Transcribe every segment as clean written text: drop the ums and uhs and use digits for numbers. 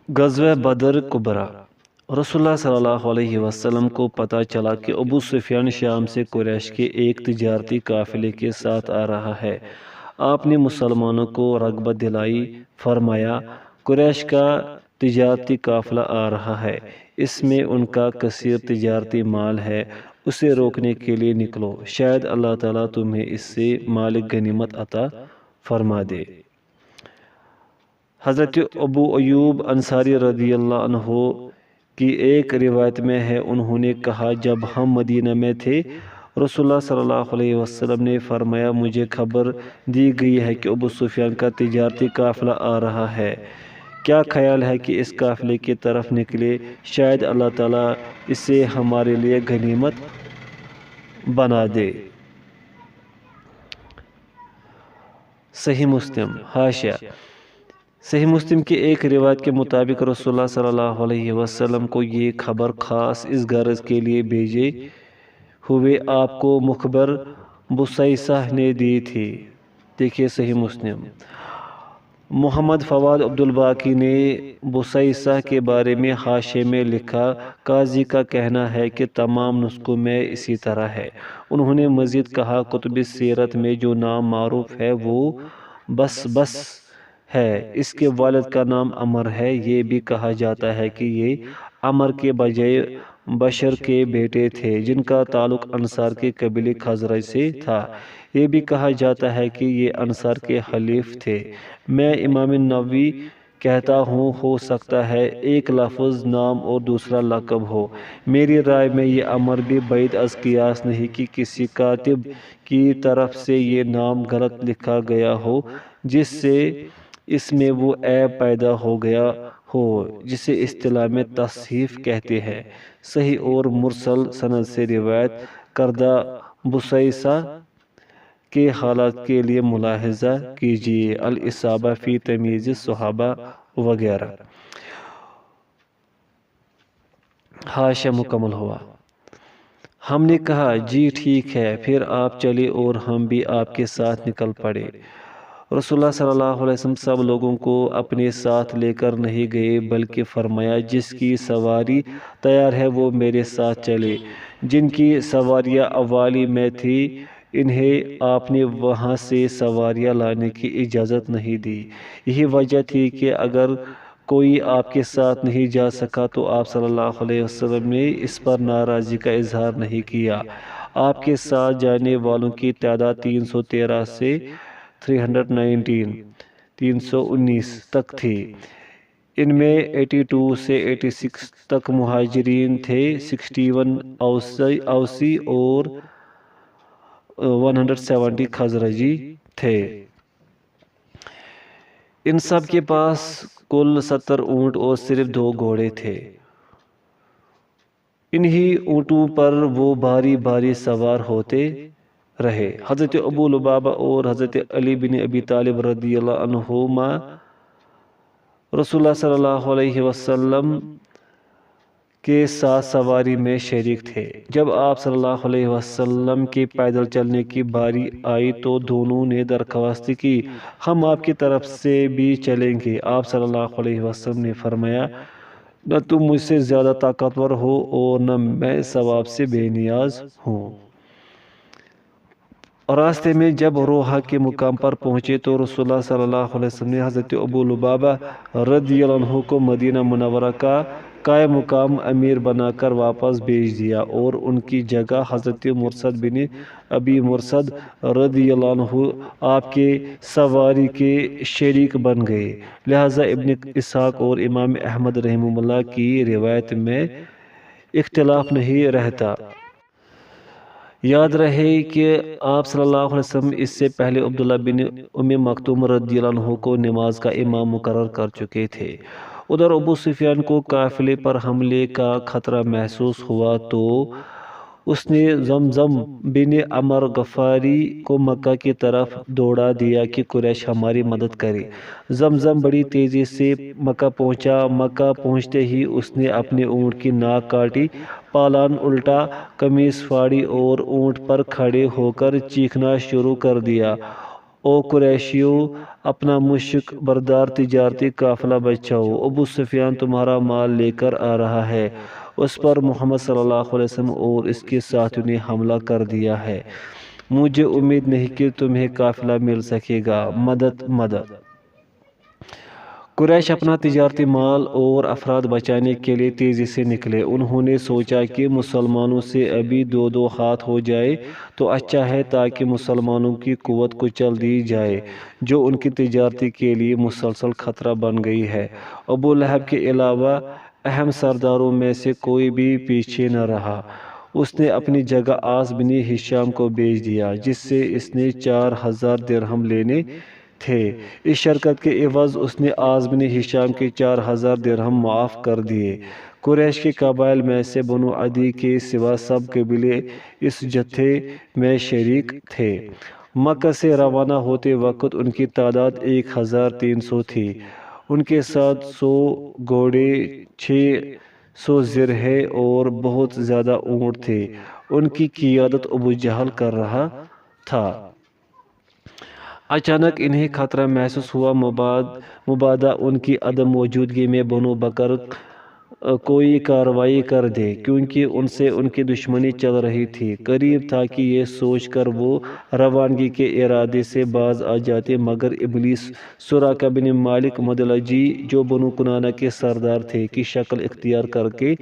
غزوہ بدر کبریٰ۔ رسول اللہ صلی اللہ علیہ وسلم کو پتہ چلا کہ ابو سفیان شام سے قریش کے ایک تجارتی قافلے کے ساتھ آ رہا ہے۔ آپ نے مسلمانوں کو رغبت دلائی، فرمایا قریش کا تجارتی قافلہ آ رہا ہے، اس میں ان کا کثیر تجارتی مال ہے، اسے روکنے کے لیے نکلو، شاید اللہ تعالیٰ تمہیں اس سے مال غنیمت عطا فرما دے۔ حضرت ابو ایوب انصاری رضی اللہ عنہ کی ایک روایت میں ہے، انہوں نے کہا جب ہم مدینہ میں تھے، رسول اللہ صلی اللہ علیہ وسلم نے فرمایا مجھے خبر دی گئی ہے کہ ابو سفیان کا تجارتی قافلہ آ رہا ہے، کیا خیال ہے کہ اس قافلے کی طرف نکلے، شاید اللہ تعالیٰ اسے ہمارے لیے غنیمت بنا دے۔ صحیح مسلم۔ حاشیہ: صحیح مسلم کی ایک روایت کے مطابق رسول اللہ صلی اللہ علیہ وسلم کو یہ خبر خاص اس غرض کے لیے بھیجے ہوئے آپ کو مخبر بصیصہ نے دی تھی۔ دیکھیے صحیح مسلم۔ محمد فواد عبدالباقی نے بصیصہ کے بارے میں حاشیے میں لکھا، قاضی کا کہنا ہے کہ تمام نسخوں میں اسی طرح ہے۔ انہوں نے مزید کہا کتب سیرت میں جو نام معروف ہے وہ بس ہے، اس کے والد کا نام عمر ہے، یہ بھی کہا جاتا ہے کہ یہ عمر کے بجائے بشر کے بیٹے تھے جن کا تعلق انصار کے قبیلے خزرج سے تھا، یہ بھی کہا جاتا ہے کہ یہ انصار کے حلیف تھے۔ میں امام نووی کہتا ہوں ہو سکتا ہے ایک لفظ نام اور دوسرا لقب ہو، میری رائے میں یہ عمر بھی بعید از قیاس نہیں کہ کسی کاتب کی طرف سے یہ نام غلط لکھا گیا ہو جس سے اس میں وہ عیب پیدا ہو گیا ہو جسے اصطلاح میں تصحیف کہتے ہیں۔ صحیح اور مرسل سند سے روایت کردہ بصیصہ کے حالات کے لیے ملاحظہ کیجیے، الاصابہ فی تمییز الصحابہ وغیرہ۔ حاشیہ مکمل ہوا۔ ہم نے کہا جی ٹھیک ہے، پھر آپ چلے اور ہم بھی آپ کے ساتھ نکل پڑے۔ رسول اللہ صلی اللہ علیہ وسلم سب لوگوں کو اپنے ساتھ لے کر نہیں گئے بلکہ فرمایا جس کی سواری تیار ہے وہ میرے ساتھ چلے۔ جن کی سواریاں اوالی میں تھی انہیں آپ نے وہاں سے سواریاں لانے کی اجازت نہیں دی۔ یہی وجہ تھی کہ اگر کوئی آپ کے ساتھ نہیں جا سکا تو آپ صلی اللہ علیہ وسلم نے اس پر ناراضگی کا اظہار نہیں کیا۔ آپ کے ساتھ جانے والوں کی تعداد 313 سے 319 تک تھی، ان میں 82 سے 86 تک مہاجرین تھے، 61 اوسی اور 170 خزرجی تھے۔ ان سب کے پاس کل 70 اونٹ اور صرف 2 گھوڑے تھے۔ انہی اونٹوں پر وہ باری باری سوار ہوتے رہے۔ حضرت ابو لبابہ اور حضرت علی بن ابی طالب رضی اللہ عنہما رسول اللہ صلی اللہ علیہ وسلم کے ساتھ سواری میں شریک تھے۔ جب آپ صلی اللہ علیہ وسلم کے پیدل چلنے کی باری آئی تو دونوں نے درخواست کی ہم آپ کی طرف سے بھی چلیں گے۔ آپ صلی اللہ علیہ وسلم نے فرمایا نہ تم مجھ سے زیادہ طاقتور ہو اور نہ میں ثواب سے بے نیاز ہوں۔ راستے میں جب روحا کے مقام پر پہنچے تو رسول اللہ صلی اللہ علیہ وسلم نے حضرت ابو لبابہ رضی اللہ عنہ کو مدینہ منورہ کا قائم مقام امیر بنا کر واپس بھیج دیا اور ان کی جگہ حضرت مرثد بن ابی مرثد رضی اللہ عنہ آپ کے سواری کے شریک بن گئے۔ لہذا ابن اسحاق اور امام احمد رحمہ اللہ کی روایت میں اختلاف نہیں رہتا۔ یاد رہے کہ آپ صلی اللہ علیہ وسلم اس سے پہلے عبداللہ بن ام مکتوم رضی اللہ عنہ کو نماز کا امام مقرر کر چکے تھے۔ ادھر ابو سفیان کو قافلے پر حملے کا خطرہ محسوس ہوا تو اس نے زمزم بن عمر غفاری کو مکہ کی طرف دوڑا دیا کہ قریش ہماری مدد کرے۔ زمزم بڑی تیزی سے مکہ پہنچا۔ مکہ پہنچتے ہی اس نے اپنے اونٹ کی ناک کاٹی، پالان الٹا، قمیص پھاڑی اور اونٹ پر کھڑے ہو کر چیخنا شروع کر دیا او قریشیو اپنا مشک بردار تجارتی قافلہ بچاؤ، ابو سفیان تمہارا مال لے کر آ رہا ہے۔ اس پر محمد صلی اللہ علیہ وسلم اور اس کے ساتھیوں نے حملہ کر دیا ہے، مجھے امید نہیں کہ تمہیں قافلہ مل سکے گا، مدد مدد۔ قریش اپنا تجارتی مال اور افراد بچانے کے لیے تیزی سے نکلے۔ انہوں نے سوچا کہ مسلمانوں سے ابھی دو ہاتھ ہو جائے تو اچھا ہے، تاکہ مسلمانوں کی قوت کچل دی جائے جو ان کی تجارتی کے لیے مسلسل خطرہ بن گئی ہے۔ ابو لہب کے علاوہ اہم سرداروں میں سے کوئی بھی پیچھے نہ رہا۔ اس نے اپنی جگہ عاص بن ہشام کو بھیج دیا، جس سے اس نے 4000 درہم لینے تھے۔ اس شرکت کے عوض اس نے عاص بن ہشام کے 4000 درہم معاف کر دیے۔ قریش کے قبائل میں سے بنو عدی کے سوا سب قبیلے اس جتھے میں شریک تھے۔ مکہ سے روانہ ہوتے وقت ان کی تعداد 1300 تھی۔ ان کے ساتھ 100 گھوڑے، 600 زرہے اور بہت زیادہ اونٹ تھے۔ ان کی قیادت ابو جہل کر رہا تھا۔ اچانک انہیں خطرہ محسوس ہوا، مبادا ان کی عدم موجودگی میں بنو بکر کوئی کارروائی کر دے، کیونکہ ان سے ان کی دشمنی چل رہی تھی۔ قریب تھا کہ یہ سوچ کر وہ روانگی کے ارادے سے باز آ جاتے، مگر ابلیس سراقہ بن مالک مدلجی، جو بنو کنانہ کے سردار تھے، کی شکل اختیار کر کے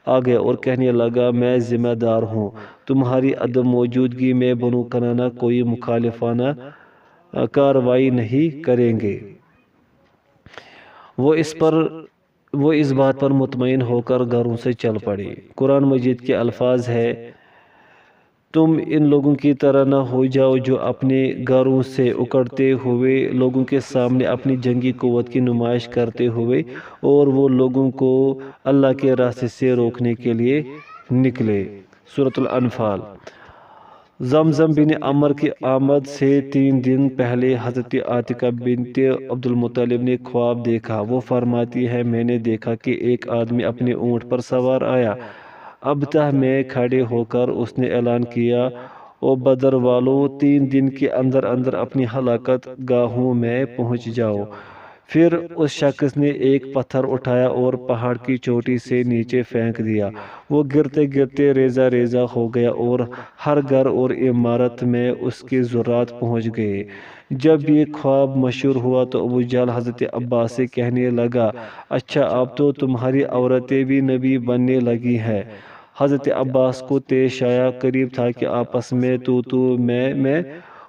آ گیا اور کہنے لگا، میں ذمہ دار ہوں، تمہاری عدم موجودگی میں بنو کنانہ کوئی مخالفانہ کارروائی نہیں کریں گے۔ وہ اس بات پر مطمئن ہو کر گھروں سے چل پڑے۔ قرآن مجید کے الفاظ ہیں، تم ان لوگوں کی طرح نہ ہو جاؤ جو اپنے گھروں سے اکڑتے ہوئے لوگوں کے سامنے اپنی جنگی قوت کی نمائش کرتے ہوئے اور وہ لوگوں کو اللہ کے راستے سے روکنے کے لیے نکلے۔ سورۃ الانفال۔ زمزم بن عمر کی آمد سے 3 دن پہلے حضرت عاتقہ بنت عبدالمطلب نے خواب دیکھا۔ وہ فرماتی ہے، میں نے دیکھا کہ ایک آدمی اپنے اونٹ پر سوار آیا۔ ابتح میں کھڑے ہو کر اس نے اعلان کیا، او بدر والو، 3 دن کے اندر اندر اپنی ہلاکت گاہوں میں پہنچ جاؤ۔ پھر اس شخص نے ایک پتھر اٹھایا اور پہاڑ کی چوٹی سے نیچے پھینک دیا۔ وہ گرتے گرتے ریزہ ریزہ ہو گیا اور ہر گھر اور عمارت میں اس کے ذرات پہنچ گئے۔ جب یہ خواب مشہور ہوا تو ابو جہل حضرت عباس سے کہنے لگا، اچھا اب تو تمہاری عورتیں بھی نبی بننے لگی ہیں۔ حضرت عباس کو طیش آیا، قریب تھا کہ آپس میں تو میں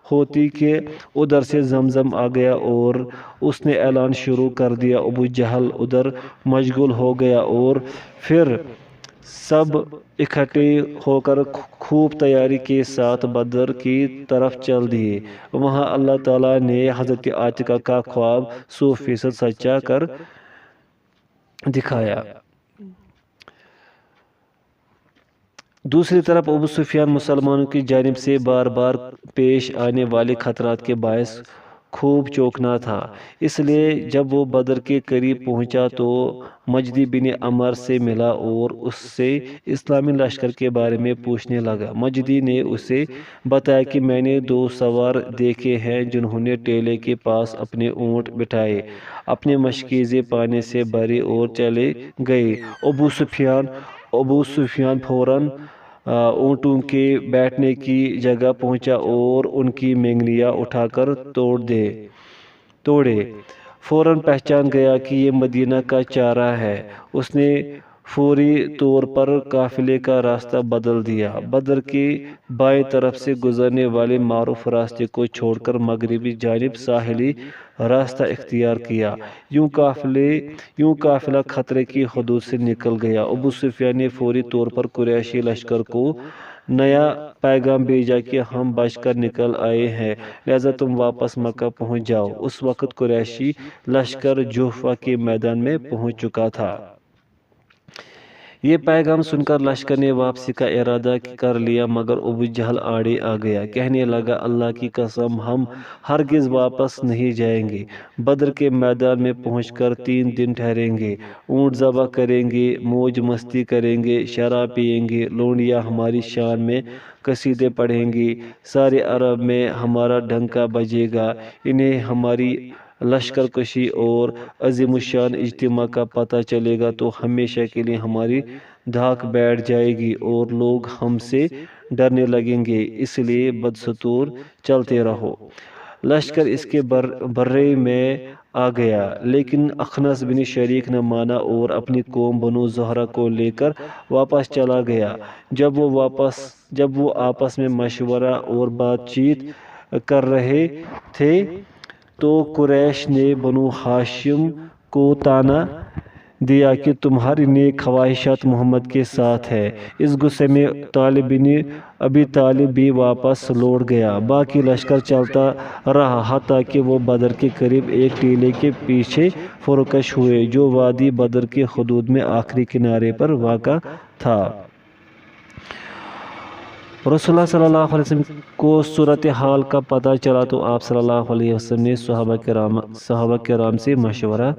ہوتی کہ ادھر سے زمزم آ گیا اور اس نے اعلان شروع کر دیا۔ ابو جہل ادھر مشغول ہو گیا اور پھر سب اکٹھے ہو کر خوب تیاری کے ساتھ بدر کی طرف چل دیے۔ وہاں اللہ تعالیٰ نے حضرت عاتقہ کا خواب 100% سچا کر دکھایا۔ دوسری طرف ابو سفیان مسلمانوں کی جانب سے بار بار پیش آنے والے خطرات کے باعث خوب چوکنا تھا۔ اس لیے جب وہ بدر کے قریب پہنچا تو مجدی بن عمر سے ملا اور اس سے اسلامی لشکر کے بارے میں پوچھنے لگا۔ مجدی نے اسے بتایا کہ میں نے 2 سوار دیکھے ہیں جنہوں نے ٹیلے کے پاس اپنے اونٹ بٹھائے، اپنے مشکیزیں پانی سے بھری اور چلے گئے۔ ابو سفیان فوراً اونٹوں کے بیٹھنے کی جگہ پہنچا اور ان کی مینگنیاں اٹھا کر توڑے۔ فوراً پہچان گیا کہ یہ مدینہ کا چارہ ہے۔ اس نے فوری طور پر قافلے کا راستہ بدل دیا، بدر کی بائیں طرف سے گزرنے والے معروف راستے کو چھوڑ کر مغربی جانب ساحلی راستہ اختیار کیا۔ یوں قافلہ خطرے کی حدود سے نکل گیا۔ ابو سفیان نے فوری طور پر قریشی لشکر کو نیا پیغام بھیجا کہ ہم بچ کر نکل آئے ہیں، لہذا تم واپس مکہ پہنچ جاؤ۔ اس وقت قریشی لشکر جوفہ کے میدان میں پہنچ چکا تھا۔ یہ پیغام سنکر لشکر نے واپسی کا ارادہ کر لیا، مگر ابو جہل آڑے آ گیا، کہنے لگا اللہ کی قسم ہم ہرگز واپس نہیں جائیں گے۔ بدر کے میدان میں پہنچ کر 3 دن ٹھہریں گے، اونٹ ذبح کریں گے، موج مستی کریں گے، شراب پیئیں گے، لونڈیاں ہماری شان میں قصیدے پڑھیں گی، سارے عرب میں ہمارا ڈنکا بجے گا، انہیں ہماری لشکر کشی اور عظیم الشان اجتماع کا پتہ چلے گا تو ہمیشہ کے لیے ہماری دھاک بیٹھ جائے گی اور لوگ ہم سے ڈرنے لگیں گے، اس لیے بدستور چلتے رہو۔ لشکر اس کے برے میں آ گیا، لیکن اخنس بن شریک نہ مانا اور اپنی قوم بنو زہرہ کو لے کر واپس چلا گیا۔ جب وہ آپس میں مشورہ اور بات چیت کر رہے تھے تو قریش نے بنو ہاشم کو طعنہ دیا کہ تمہاری نیک خواہشات محمد کے ساتھ ہے۔ اس غصے میں طالب بن ابی طالب بھی واپس لوٹ گیا۔ باقی لشکر چلتا رہا حتیٰ کہ وہ بدر کے قریب ایک ٹیلے کے پیچھے فروکش ہوئے جو وادی بدر کے حدود میں آخری کنارے پر واقع تھا۔ رسول اللہ صلی اللہ علیہ وسلم کو صورتحال کا پتہ چلا تو آپ صلی اللہ علیہ وسلم نے صحابہ کرام سے مشورہ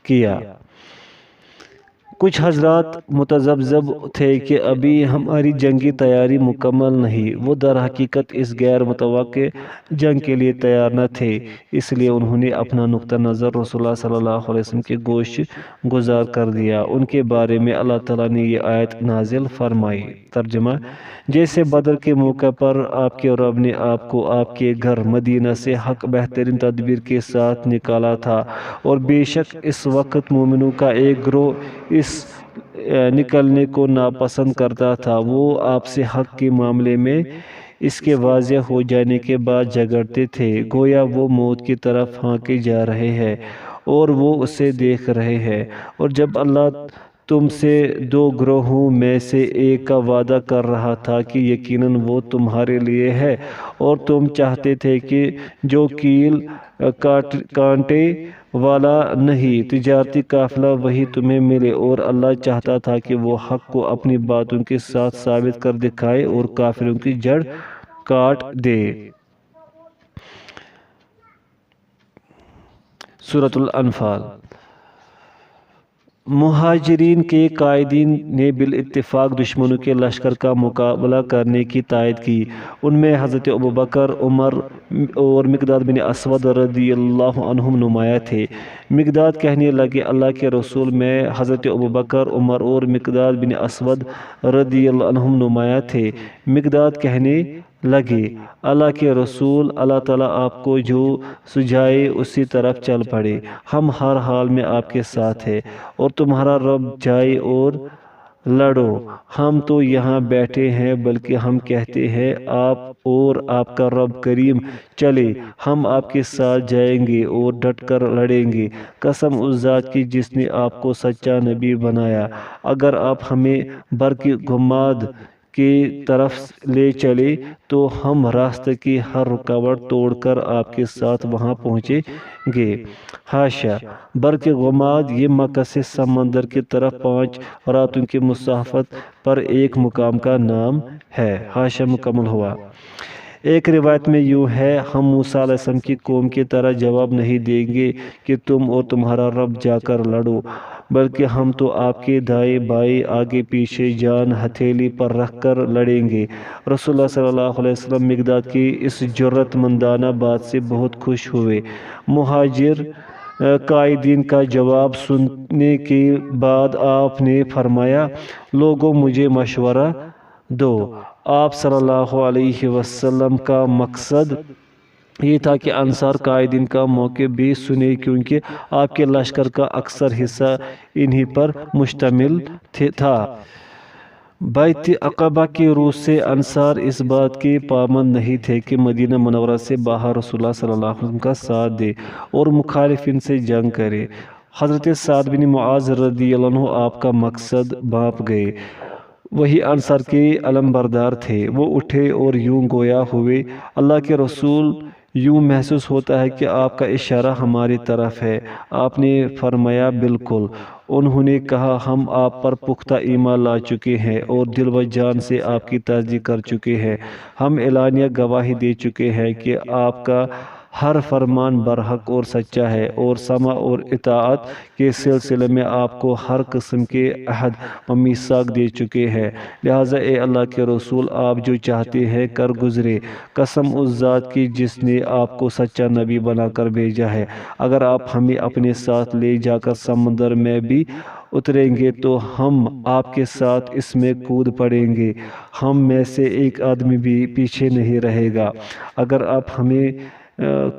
کیا۔ کچھ حضرات متذبذب تھے کہ ابھی ہماری جنگی تیاری مکمل نہیں، وہ در حقیقت اس غیر متوقع جنگ کے لیے تیار نہ تھے، اس لیے انہوں نے اپنا نقطہ نظر رسول اللہ صلی اللہ علیہ وسلم کے گوش گزار کر دیا۔ ان کے بارے میں اللہ تعالیٰ نے یہ آیت نازل فرمائی۔ ترجمہ: جیسے بدر کے موقع پر آپ کے رب نے آپ کو آپ کے گھر مدینہ سے حق بہترین تدبیر کے ساتھ نکالا تھا، اور بے شک اس وقت مومنوں کا ایک گروہ اس نکلنے کو ناپسند کرتا تھا، وہ آپ سے حق کے معاملے میں اس کے واضح ہو جانے کے بعد جھگڑتے تھے، گویا وہ موت کی طرف ہانکے جا رہے ہیں اور وہ اسے دیکھ رہے ہیں۔ اور جب اللہ تم سے 2 گروہوں میں سے ایک کا وعدہ کر رہا تھا کہ یقیناً وہ تمہارے لیے ہے، اور تم چاہتے تھے کہ جو کیل کانٹے والا نہیں تجارتی قافلہ وہی تمہیں ملے، اور اللہ چاہتا تھا کہ وہ حق کو اپنی باتوں کے ساتھ ثابت کر دکھائے اور کافروں کی جڑ کاٹ دے۔ سورۃ الانفال۔ مہاجرین کے قائدین نے بالاتفاق دشمنوں کے لشکر کا مقابلہ کرنے کی تائید کی۔ ان میں حضرت ابوبکر، عمر اور مقداد بن اسود رضی اللہ عنہم نمایاں تھے۔ مقداد کہنے لگے اللہ کے رسول، میں حضرت ابوبکر، عمر اور مقداد بن اسود رضی اللہ عنہم نمایاں تھے۔ مقداد کہنے لگے اللہ کے رسول، اللہ تعالیٰ آپ کو جو سجھائے اسی طرف چل پڑے، ہم ہر حال میں آپ کے ساتھ ہیں، اور تمہارا رب جائے اور لڑو، ہم تو یہاں بیٹھے ہیں، بلکہ ہم کہتے ہیں آپ اور آپ کا رب کریم چلے، ہم آپ کے ساتھ جائیں گے اور ڈٹ کر لڑیں گے۔ قسم اس ذات کی جس نے آپ کو سچا نبی بنایا، اگر آپ ہمیں برق گماد کی طرف لے چلے تو ہم راستے کی ہر رکاوٹ توڑ کر آپ کے ساتھ وہاں پہنچیں گے۔ حاشا، برق غماد یہ مکہ سے سمندر کی طرف 5 راتوں کی مسافت پر ایک مقام کا نام ہے۔ حاشا مکمل ہوا۔ ایک روایت میں یوں ہے، ہم موسیٰ علیہ السلام کی قوم کی طرح جواب نہیں دیں گے کہ تم اور تمہارا رب جا کر لڑو، بلکہ ہم تو آپ کے دائیں بائیں آگے پیچھے جان ہتھیلی پر رکھ کر لڑیں گے۔ رسول اللہ صلی اللہ علیہ وسلم مقداد کی اس جرأت مندانہ بات سے بہت خوش ہوئے۔ مہاجر قائدین کا جواب سننے کے بعد آپ نے فرمایا، لوگوں مجھے مشورہ دو۔ آپ صلی اللہ علیہ وسلم کا مقصد یہ تھا کہ انصار قائدین کا موقع بھی سنے، کیونکہ آپ کے لشکر کا اکثر حصہ انہی پر مشتمل تھا۔ بیعت عقبہ کی روح سے انصار اس بات کے پابند نہیں تھے کہ مدینہ منورہ سے باہر رسول اللہ صلی اللہ علیہ وسلم کا ساتھ دے اور مخالفین سے جنگ کرے۔ حضرت سعد بن معاذ رضی اللہ عنہ آپ کا مقصد بھانپ گئے، وہی انصار کے علم بردار تھے۔ وہ اٹھے اور یوں گویا ہوئے، اللہ کے رسول یوں محسوس ہوتا ہے کہ آپ کا اشارہ ہماری طرف ہے۔ آپ نے فرمایا بالکل۔ انہوں نے کہا ہم آپ پر پختہ ایمان لا چکے ہیں اور دل و جان سے آپ کی تصدیق کر چکے ہیں۔ ہم اعلانیہ گواہی دے چکے ہیں کہ آپ کا ہر فرمان برحق اور سچا ہے، اور سمع اور اطاعت کے سلسلے میں آپ کو ہر قسم کے عہد و میثاق دے چکے ہیں۔ لہٰذا اے اللہ کے رسول، آپ جو چاہتے ہیں کر گزرے۔ قسم اس ذات کی جس نے آپ کو سچا نبی بنا کر بھیجا ہے، اگر آپ ہمیں اپنے ساتھ لے جا کر سمندر میں بھی اتریں گے تو ہم آپ کے ساتھ اس میں کود پڑیں گے، ہم میں سے ایک آدمی بھی پیچھے نہیں رہے گا۔ اگر آپ ہمیں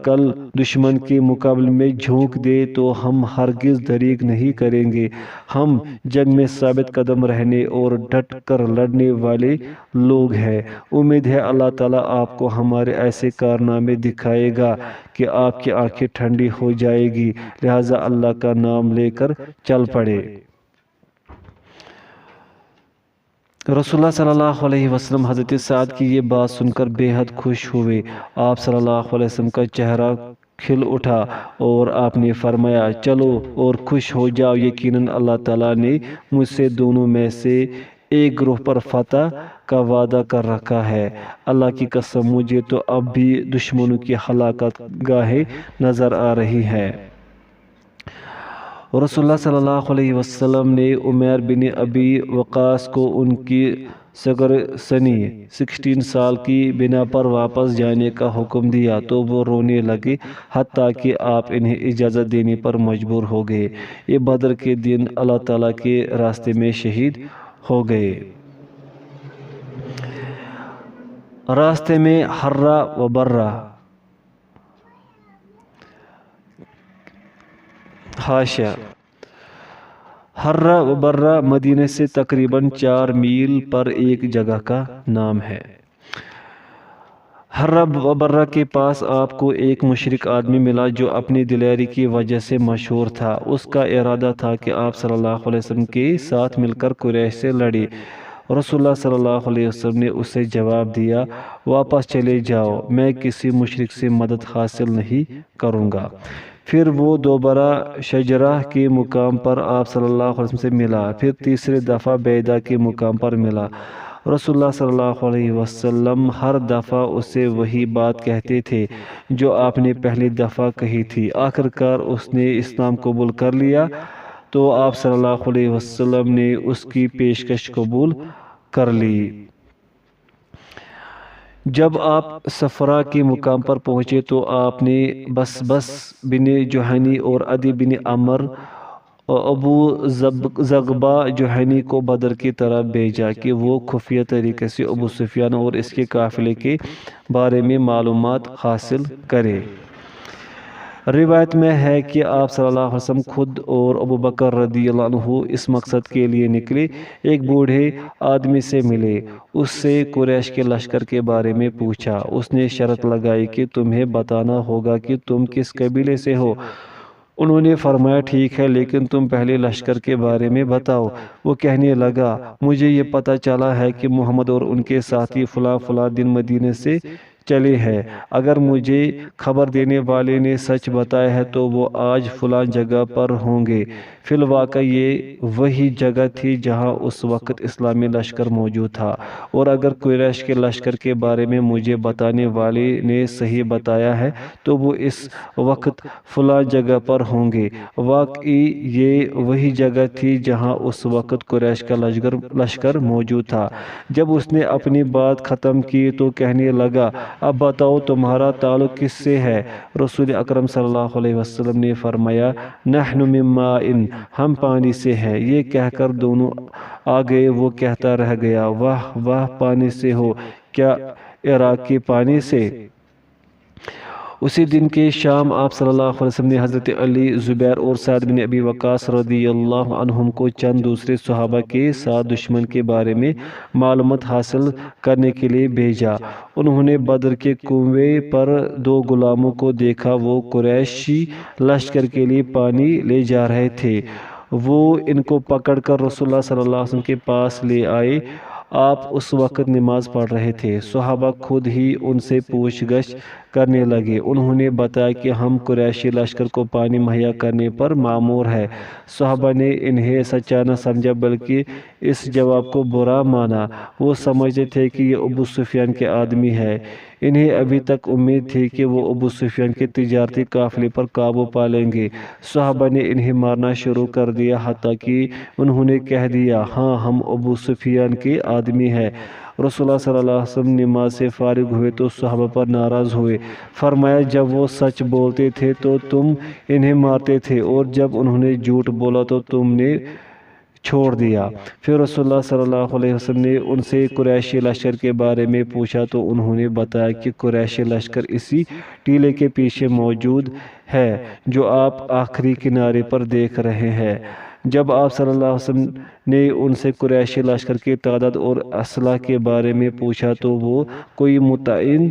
کل دشمن کے مقابلے میں جھونک دے تو ہم ہرگز دریغ نہیں کریں گے۔ ہم جنگ میں ثابت قدم رہنے اور ڈٹ کر لڑنے والے لوگ ہیں۔ امید ہے اللہ تعالیٰ آپ کو ہمارے ایسے کارنامے دکھائے گا کہ آپ کی آنکھیں ٹھنڈی ہو جائے گی، لہٰذا اللہ کا نام لے کر چل پڑے۔ رسول اللہ صلی اللہ علیہ وسلم حضرت سعد کی یہ بات سن کر بے حد خوش ہوئے۔ آپ صلی اللہ علیہ وسلم کا چہرہ کھل اٹھا اور آپ نے فرمایا چلو اور خوش ہو جاؤ، یقیناً اللہ تعالیٰ نے مجھ سے دونوں میں سے ایک گروہ پر فتح کا وعدہ کر رکھا ہے۔ اللہ کی قسم مجھے تو اب بھی دشمنوں کی ہلاکت گاہیں نظر آ رہی ہیں۔ رسول اللہ صلی اللہ علیہ وسلم نے عمیر بن ابی وقاص کو ان کی صغر سنی 16 سال کی بنا پر واپس جانے کا حکم دیا تو وہ رونے لگے، حتیٰ کہ آپ انہیں اجازت دینے پر مجبور ہو گئے۔ یہ بدر کے دن اللہ تعالیٰ کے راستے میں شہید ہو گئے۔ راستے میں ہرہ و برہ۔ حاشیہ: ہرہ و برہ مدینہ سے تقریباً 4 میل پر ایک جگہ کا نام ہے۔ ہرہ و برہ کے پاس آپ کو ایک مشرک آدمی ملا جو اپنی دلیری کی وجہ سے مشہور تھا۔ اس کا ارادہ تھا کہ آپ صلی اللہ علیہ وسلم کے ساتھ مل کر قریش سے لڑے۔ رسول اللہ صلی اللہ علیہ وسلم نے اسے جواب دیا، واپس چلے جاؤ، میں کسی مشرک سے مدد حاصل نہیں کروں گا۔ پھر وہ دوبارہ شجرہ کے مقام پر آپ صلی اللہ علیہ وسلم سے ملا، پھر تیسری دفعہ بیدہ کے مقام پر ملا۔ رسول اللہ صلی اللہ علیہ وسلم ہر دفعہ اسے وہی بات کہتے تھے جو آپ نے پہلی دفعہ کہی تھی۔ آخر کار اس نے اسلام قبول کر لیا تو آپ صلی اللہ علیہ وسلم نے اس کی پیشکش قبول کر لی۔ جب آپ صفرا کے مقام پر پہنچے تو آپ نے بس بن جوہنی اور عدی بن عمر ابو زغبہ جوہنی کو بدر کی طرف بھیجا کہ وہ خفیہ طریقے سے ابو سفیان اور اس کے قافلے کے بارے میں معلومات حاصل کرے۔ روایت میں ہے کہ آپ صلی اللہ علیہ وسلم خود اور ابو بکر رضی اللہ عنہ اس مقصد کے لیے نکلے۔ ایک بوڑھے آدمی سے ملے، اس سے قریش کے لشکر کے بارے میں پوچھا۔ اس نے شرط لگائی کہ تمہیں بتانا ہوگا کہ تم کس قبیلے سے ہو۔ انہوں نے فرمایا ٹھیک ہے، لیکن تم پہلے لشکر کے بارے میں بتاؤ۔ وہ کہنے لگا، مجھے یہ پتہ چلا ہے کہ محمد اور ان کے ساتھی فلاں فلاں دن مدینے سے چلے ہیں۔ اگر مجھے خبر دینے والے نے سچ بتایا ہے تو وہ آج فلاں جگہ پر ہوں گے۔ فی الواقع یہ وہی جگہ تھی جہاں اس وقت اسلامی لشکر موجود تھا، اور اگر قریش کے لشکر کے بارے میں مجھے بتانے والے نے صحیح بتایا ہے تو وہ اس وقت فلاں جگہ پر ہوں گے۔ واقعی یہ وہی جگہ تھی جہاں اس وقت قریش کا لشکر موجود تھا۔ جب اس نے اپنی بات ختم کی تو کہنے لگا، اب بتاؤ تمہارا تعلق کس سے ہے؟ رسول اکرم صلی اللہ علیہ وسلم نے فرمایا، نحن من ماء، ہم پانی سے ہیں۔ یہ کہہ کر دونوں آگئے۔ وہ کہتا رہ گیا، واہ واہ، پانی سے ہو؟ کیا عراق کے پانی سے؟ اسی دن کے شام آپ صلی اللہ علیہ وسلم نے حضرت علی، زبیر اور سعد بن ابی وقاص رضی اللہ عنہم کو چند دوسرے صحابہ کے ساتھ دشمن کے بارے میں معلومات حاصل کرنے کے لیے بھیجا۔ انہوں نے بدر کے کنویں پر 2 غلاموں کو دیکھا، وہ قریشی لشکر کے لیے پانی لے جا رہے تھے۔ وہ ان کو پکڑ کر رسول اللہ صلی اللہ علیہ وسلم کے پاس لے آئے۔ آپ اس وقت نماز پڑھ رہے تھے۔ صحابہ خود ہی ان سے پوچھ گچھ کرنے لگے۔ انہوں نے بتایا کہ ہم قریشی لشکر کو پانی مہیا کرنے پر مامور ہے۔ صحابہ نے انہیں سچا نہ سمجھا بلکہ اس جواب کو برا مانا۔ وہ سمجھتے تھے کہ یہ ابو سفیان کے آدمی ہے۔ انہیں ابھی تک امید تھی کہ وہ ابو سفیان کے تجارتی قافلے پر قابو پا لیں گے۔ صحابہ نے انہیں مارنا شروع کر دیا، حتیٰ کہ انہوں نے کہہ دیا، ہاں ہم ابو سفیان کے آدمی ہیں۔ رسول اللہ صلی اللہ علیہ وسلم نماز سے فارغ ہوئے تو صحابہ پر ناراض ہوئے۔ فرمایا، جب وہ سچ بولتے تھے تو تم انہیں مارتے تھے، اور جب انہوں نے جھوٹ بولا تو تم نے چھوڑ دیا۔ پھر رسول اللہ صلی اللہ علیہ وسلم نے ان سے قریشی لشکر کے بارے میں پوچھا تو انہوں نے بتایا کہ قریشی لشکر اسی ٹیلے کے پیچھے موجود ہے جو آپ آخری کنارے پر دیکھ رہے ہیں۔ جب آپ صلی اللہ علیہ وسلم نے ان سے قریشی لشکر کی تعداد اور اسلحہ کے بارے میں پوچھا تو وہ کوئی متعین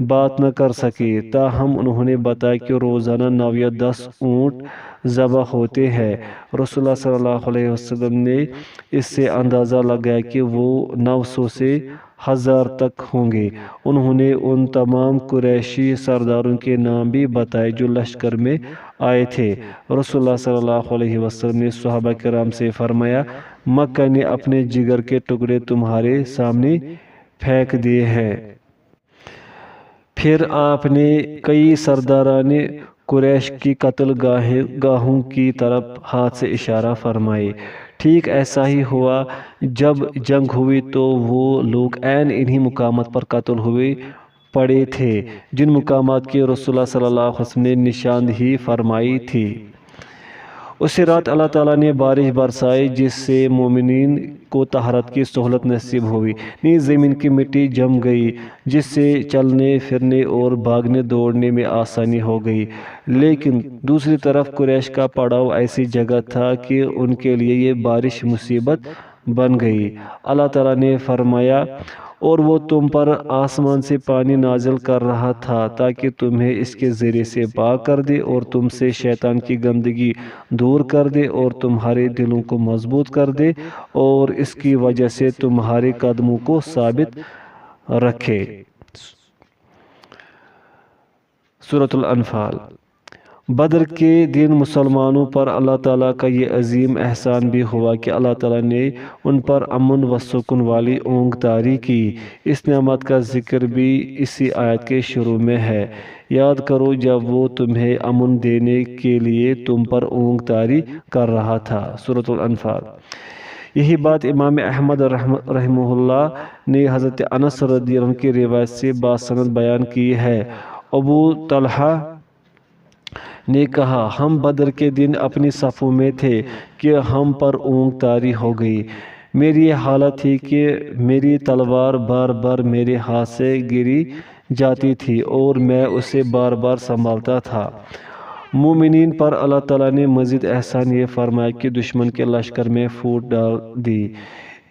بات نہ کر سکے، تاہم انہوں نے بتایا کہ روزانہ 9 یا 10 اونٹ ذبح ہوتے ہیں۔ رسول اللہ صلی اللہ علیہ وسلم نے اس سے اندازہ لگایا کہ وہ 900 سے 1000 تک ہوں گے۔ انہوں نے ان تمام قریشی سرداروں کے نام بھی بتائے جو لشکر میں آئے تھے۔ رسول اللہ صلی اللہ علیہ وسلم نے صحابہ کرام سے فرمایا، مکہ نے اپنے جگر کے ٹکڑے تمہارے سامنے پھینک دیے ہیں۔ پھر آپ نے کئی سرداران قریش کی قتل گاہوں کی طرف ہاتھ سے اشارہ فرمائے۔ ٹھیک ایسا ہی ہوا۔ جب جنگ ہوئی تو وہ لوگ عین انہی مقامات پر قتل ہوئے پڑے تھے جن مقامات کی رسول اللہ صلی اللہ علیہ وسلم نے نشاندہی فرمائی تھی۔ اسی رات اللہ تعالیٰ نے بارش برسائی جس سے مومنین کو طہارت کی سہولت نصیب ہوئی، نیز زمین کی مٹی جم گئی جس سے چلنے پھرنے اور بھاگنے دوڑنے میں آسانی ہو گئی۔ لیکن دوسری طرف قریش کا پڑاؤ ایسی جگہ تھا کہ ان کے لیے یہ بارش مصیبت بن گئی۔ اللہ تعالیٰ نے فرمایا، اور وہ تم پر آسمان سے پانی نازل کر رہا تھا تاکہ تمہیں اس کے ذریعے سے پاک کر دے اور تم سے شیطان کی گندگی دور کر دے اور تمہارے دلوں کو مضبوط کر دے اور اس کی وجہ سے تمہارے قدموں کو ثابت رکھے۔ سورۃ الانفال۔ بدر کے دن مسلمانوں پر اللہ تعالیٰ کا یہ عظیم احسان بھی ہوا کہ اللہ تعالیٰ نے ان پر امن و سکون والی اونگ طاری کی۔ اس نعمت کا ذکر بھی اسی آیت کے شروع میں ہے۔ یاد کرو جب وہ تمہیں امن دینے کے لیے تم پر اونگ طاری کر رہا تھا۔ سورۃ الانفال۔ یہی بات امام احمد رحمہ اللہ نے حضرت انس رضی اللہ عنہ کی روایت سے باسند بیان کی ہے۔ ابو طلحہ نے کہا، ہم بدر کے دن اپنی صفوں میں تھے کہ ہم پر اونگ طاری ہو گئی۔ میری یہ حالت تھی کہ میری تلوار بار بار میرے ہاتھ سے گری جاتی تھی اور میں اسے بار بار سنبھالتا تھا۔ مومنین پر اللہ تعالیٰ نے مزید احسان یہ فرمایا کہ دشمن کے لشکر میں پھوٹ ڈال دی۔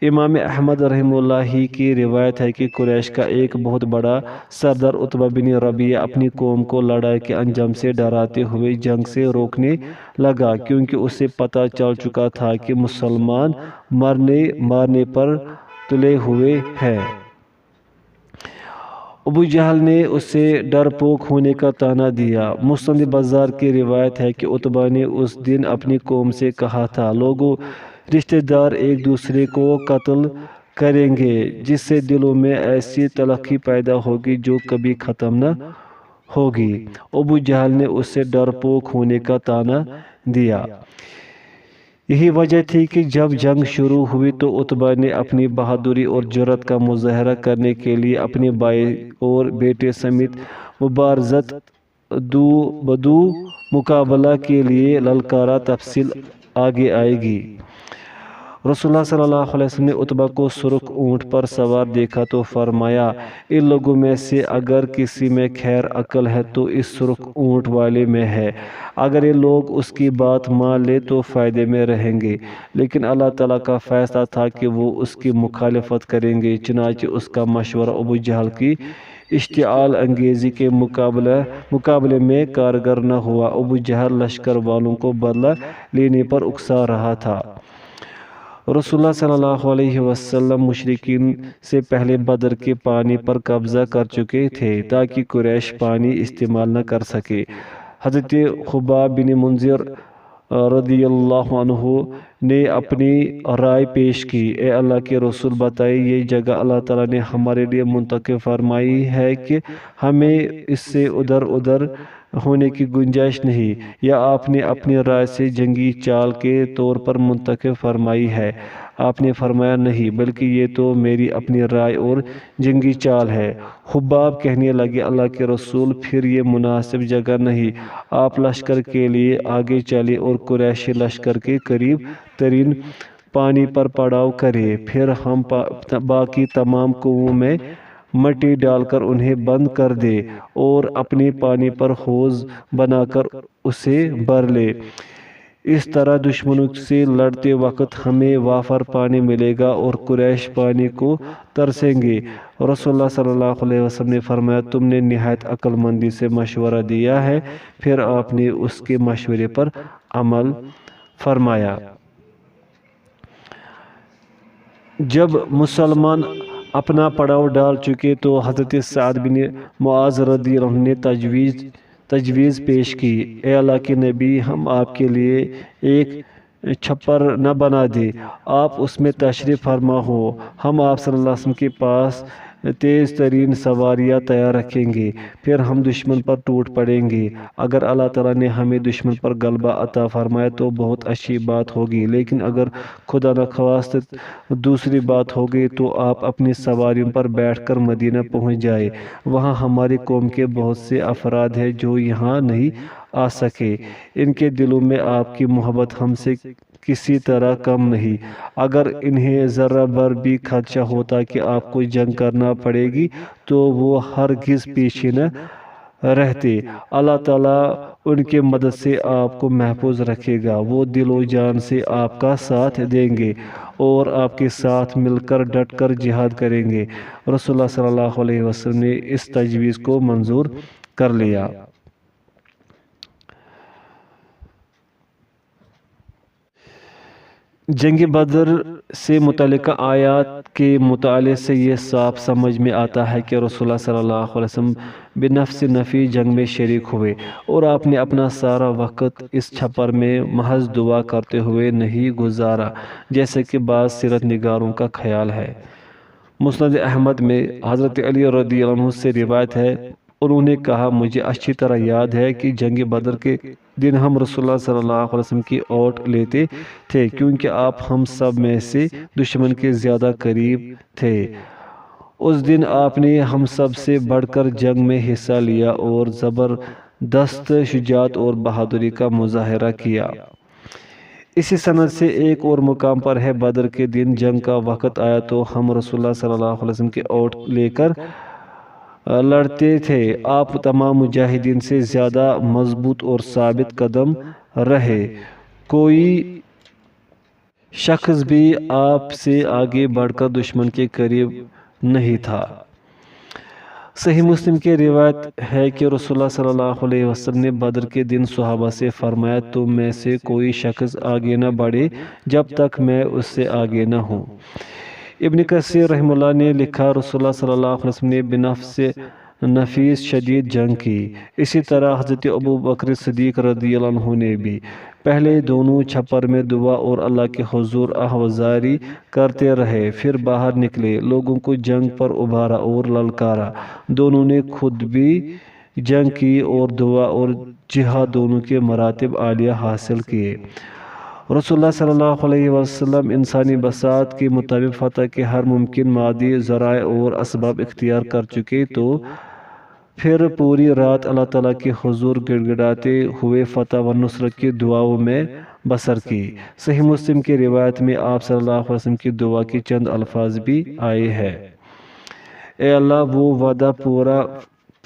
امام احمد رحمہ اللہ ہی کی روایت ہے کہ قریش کا ایک بہت بڑا سردار عتبہ بن ربیعہ اپنی قوم کو لڑائی کے انجام سے ڈراتے ہوئے جنگ سے روکنے لگا، کیونکہ اسے پتہ چل چکا تھا کہ مسلمان مرنے مارنے پر تلے ہوئے ہیں۔ ابو جہل نے اسے ڈرپوک ہونے کا طعنہ دیا۔ مسند بزار کی روایت ہے کہ عتبہ نے اس دن اپنی قوم سے کہا تھا، لوگو، رشتہ دار ایک دوسرے کو قتل کریں گے جس سے دلوں میں ایسی تلخی پیدا ہوگی جو کبھی ختم نہ ہوگی۔ ابو جہل نے اسے ڈرپوک ہونے کا طعنہ دیا۔ یہی وجہ تھی کہ جب جنگ شروع ہوئی تو عتبہ نے اپنی بہادری اور جرأت کا مظاہرہ کرنے کے لیے اپنے بھائی اور بیٹے سمیت مبارزت دو بدو مقابلہ کے لیے للکارا۔ تفصیل آگے آئے گی۔ رسول اللہ صلی اللہ علیہ وسلم نے عتبہ کو سرخ اونٹ پر سوار دیکھا تو فرمایا، ان لوگوں میں سے اگر کسی میں خیر عقل ہے تو اس سرخ اونٹ والے میں ہے۔ اگر یہ لوگ اس کی بات مان لے تو فائدے میں رہیں گے، لیکن اللہ تعالیٰ کا فیصلہ تھا کہ وہ اس کی مخالفت کریں گے، چنانچہ اس کا مشورہ ابو جہل کی اشتعال انگیزی کے مقابلے میں کارگر نہ ہوا۔ ابو جہل لشکر والوں کو بدلہ لینے پر اکسا رہا تھا۔ رسول اللہ صلی اللہ علیہ وسلم مشرکین سے پہلے بدر کے پانی پر قبضہ کر چکے تھے تاکہ قریش پانی استعمال نہ کر سکے۔ حضرت خباب بن منذر رضی اللہ عنہ نے اپنی رائے پیش کی، اے اللہ کے رسول بتائیے یہ جگہ اللہ تعالیٰ نے ہمارے لیے منتخب فرمائی ہے کہ ہمیں اس سے ادھر ہونے کی گنجائش نہیں، یا آپ نے اپنی رائے سے جنگی چال کے طور پر منتخب فرمائی ہے؟ آپ نے فرمایا نہیں، بلکہ یہ تو میری اپنی رائے اور جنگی چال ہے۔ خباب کہنے لگے، اللہ کے رسول پھر یہ مناسب جگہ نہیں، آپ لشکر کے لیے آگے چلے اور قریشی لشکر کے قریب ترین پانی پر پڑاؤ کرے، پھر ہم باقی تمام کنوؤں میں مٹی ڈال کر انہیں بند کر دے اور اپنے پانی پر حوض بنا کر اسے بھر لے۔ اس طرح دشمنوں سے لڑتے وقت ہمیں وافر پانی ملے گا اور قریش پانی کو ترسیں گے۔ رسول اللہ صلی اللہ علیہ وسلم نے فرمایا، تم نے نہایت عقل مندی سے مشورہ دیا ہے۔ پھر آپ نے اس کے مشورے پر عمل فرمایا۔ جب مسلمان اپنا پڑاؤ ڈال چکے تو حضرت سعد بن معاذ رضی اللہ عنہ نے تجویز پیش کی، اے اللہ کے نبی، ہم آپ کے لیے ایک چھپر نہ بنا دیں، آپ اس میں تشریف فرما ہو، ہم آپ صلی اللہ علیہ وسلم کے پاس تیز ترین سواریاں تیار رکھیں گے، پھر ہم دشمن پر ٹوٹ پڑیں گے۔ اگر اللہ تعالیٰ نے ہمیں دشمن پر غلبہ عطا فرمایا تو بہت اچھی بات ہوگی، لیکن اگر خدا نخواست دوسری بات ہو گئی تو آپ اپنی سواریوں پر بیٹھ کر مدینہ پہنچ جائے، وہاں ہماری قوم کے بہت سے افراد ہیں جو یہاں نہیں آ سکے، ان کے دلوں میں آپ کی محبت ہم سے کسی طرح کم نہیں، اگر انہیں ذرہ بھر بھی خدشہ ہوتا کہ آپ کو جنگ کرنا پڑے گی تو وہ ہرگز پیچھے نہ رہتے، اللہ تعالیٰ ان کے مدد سے آپ کو محفوظ رکھے گا، وہ دل و جان سے آپ کا ساتھ دیں گے اور آپ کے ساتھ مل کر ڈٹ کر جہاد کریں گے۔ رسول اللہ صلی اللہ علیہ وسلم نے اس تجویز کو منظور کر لیا۔ جنگ بدر سے متعلقہ آیات کے مطالعے سے یہ صاف سمجھ میں آتا ہے کہ رسول اللہ صلی اللہ علیہ وسلم بنفس نفی جنگ میں شریک ہوئے اور آپ نے اپنا سارا وقت اس چھپر میں محض دعا کرتے ہوئے نہیں گزارا، جیسے کہ بعض سیرت نگاروں کا خیال ہے۔ مسند احمد میں حضرت علی رضی اللہ عنہ سے روایت ہے، انہوں نے کہا، مجھے اچھی طرح یاد ہے کہ جنگ بدر کے دن ہم رسول اللہ صلی اللہ علیہ وسلم کی اوٹ لیتے تھے کیونکہ آپ ہم سب میں سے دشمن کے زیادہ قریب تھے۔ اس دن آپ نے ہم سب سے بڑھ کر جنگ میں حصہ لیا اور زبردست شجاعت اور بہادری کا مظاہرہ کیا۔ اسی سند سے ایک اور مقام پر ہے، بدر کے دن جنگ کا وقت آیا تو ہم رسول اللہ صلی اللہ علیہ وسلم کی اوٹ لے کر لڑتے تھے، آپ تمام مجاہدین سے زیادہ مضبوط اور ثابت قدم رہے، کوئی شخص بھی آپ سے آگے بڑھ کر دشمن کے قریب نہیں تھا۔ صحیح مسلم کی روایت ہے کہ رسول اللہ صلی اللہ علیہ وسلم نے بدر کے دن صحابہ سے فرمایا، تم میں سے کوئی شخص آگے نہ بڑھے جب تک میں اس سے آگے نہ ہوں۔ ابن کثیر رحمہ اللہ نے لکھا، رسول اللہ صلی اللہ علیہ وسلم نے بنفس نفیس شدید جنگ کی۔ اسی طرح حضرت ابو بکر صدیق رضی اللہ عنہ نے بھی۔ پہلے دونوں چھپر میں دعا اور اللہ کے حضور آہوازاری کرتے رہے، پھر باہر نکلے، لوگوں کو جنگ پر ابھارا اور للکارا، دونوں نے خود بھی جنگ کی اور دعا اور جہاد دونوں کے مراتب عالیہ حاصل کیے۔ رسول اللہ صلی اللہ علیہ وسلم انسانی بساط کے مطابق فتح کے ہر ممکن مادی ذرائع اور اسباب اختیار کر چکے تو پھر پوری رات اللہ تعالیٰ کے حضور گڑ گڑاتے ہوئے فتح و نصرت کی دعاؤں میں بسر کی۔ صحیح مسلم کی روایت میں آپ صلی اللہ علیہ وسلم کی دعا کے چند الفاظ بھی آئے ہیں، اے اللہ وہ وعدہ پورا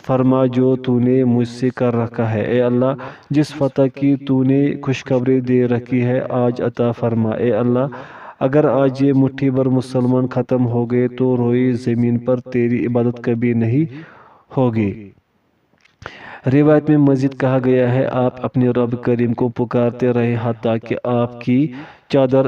فرما جو تو نے مجھ سے کر رکھا ہے، اے اللہ جس فتح کی تو نے خوشخبری دے رکھی ہے آج عطا فرما، اے اللہ اگر آج یہ مٹھی بھر مسلمان ختم ہو گئے تو روئی زمین پر تیری عبادت کبھی نہیں ہوگی۔ روایت میں مزید کہا گیا ہے آپ اپنے رب کریم کو پکارتے رہے حتیٰ کہ آپ کی چادر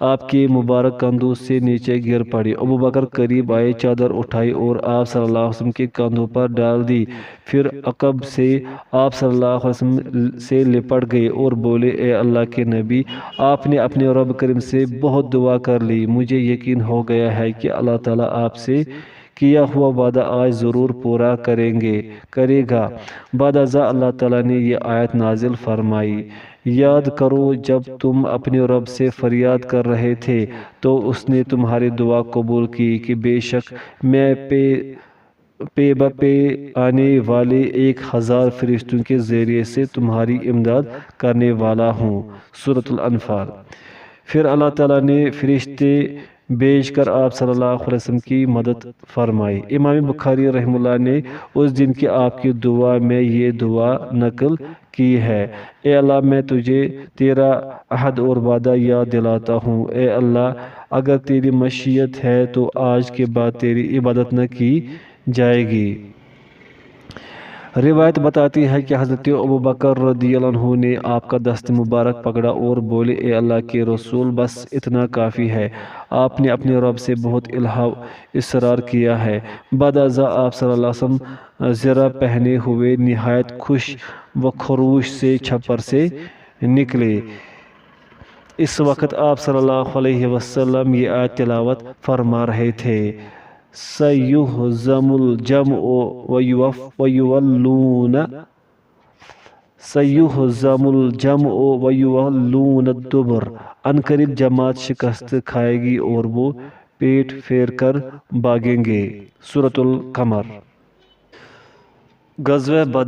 آپ کے مبارک کندھوں سے نیچے گر پڑی۔ ابو بکر قریب آئے، چادر اٹھائی اور آپ صلی اللہ علیہ وسلم کے کندھوں پر ڈال دی، پھر عقب سے آپ صلی اللہ علیہ وسلم سے لپٹ گئے اور بولے اے اللہ کے نبی، آپ نے اپنے رب کریم سے بہت دعا کر لی، مجھے یقین ہو گیا ہے کہ اللہ تعالیٰ آپ سے کیا ہوا وعدہ آج ضرور پورا کرے گا۔ بعد ازاں اللہ تعالیٰ نے یہ آیت نازل فرمائی، یاد کرو جب تم اپنے رب سے فریاد کر رہے تھے تو اس نے تمہاری دعا قبول کی کہ بے شک میں پے بپے آنے والے 1000 فرشتوں کے ذریعے سے تمہاری امداد کرنے والا ہوں۔ سورۃ الانفال۔ پھر اللہ تعالیٰ نے فرشتے بھیج کر آپ صلی اللہ علیہ وسلم کی مدد فرمائی۔ امام بخاری رحمہ اللہ نے اس دن کی آپ کی دعا میں یہ دعا نقل کی ہے، اے اللہ میں تجھے تیرا عہد اور وعدہ یاد دلاتا ہوں، اے اللہ اگر تیری مشیت ہے تو آج کے بعد تیری عبادت نہ کی جائے گی۔ روایت بتاتی ہے کہ حضرت ابوبکر رضی اللہ عنہ نے آپ کا دست مبارک پکڑا اور بولے اے اللہ کے رسول بس اتنا کافی ہے، آپ نے اپنے رب سے بہت اصرار کیا ہے۔ بعد ازاں آپ صلی اللہ علیہ وسلم زرہ پہنے ہوئے نہایت خوش و خروش سے چھپر سے نکلے۔ اس وقت آپ صلی اللہ علیہ وسلم یہ آیت تلاوت فرما رہے تھے، سَيُهْزَمُ الْجَمْعُ وَيُوَلُّونَ الدُّبُرَ، عنقریب جماعت شکست کھائے گی اور وہ پیٹ پھیر کر بھاگیں گے۔ سورۃ القمر۔ غزوہ بدر